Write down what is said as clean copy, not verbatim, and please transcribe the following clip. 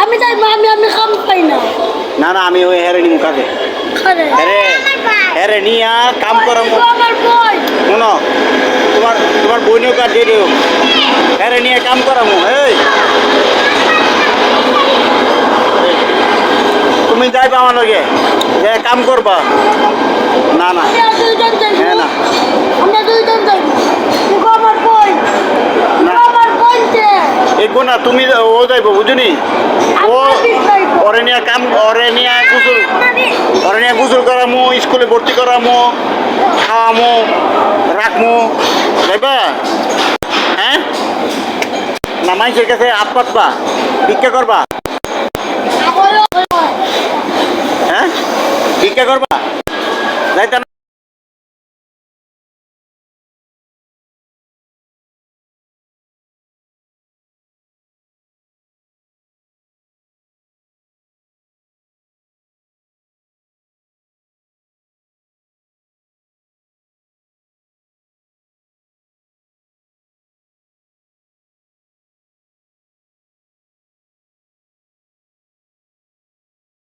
আমি তাই আমি কাম পাই না। না না আমি ওই হেরে নিমু কাজে হেরে নিয়া কাম করামু। আমার বই শোনো তোমার তোমার বোনও কাজ দিয়ে দিও হেরে নিয়ে কাম করামু। এই তুমি যাইবা আমার লগে যে কাম করবা? না না দুইজন যাই হ্যাঁ না আমরা দুইজন যাই আমার বই আমার বইতে এগো না তুমি ও যাইব বুঝুনি ও ওরে নিয়ে কাম ওরে নিয়ে গোসল করামো স্কুলে ভর্তি করামো খাওয়ামো রাখমো যাইবা? হ্যাঁ না মানুষের কাছে হাত পাতবা ভিক্ষা করবা? হ্যাঁ ভিক্ষা করবা যাইতা না?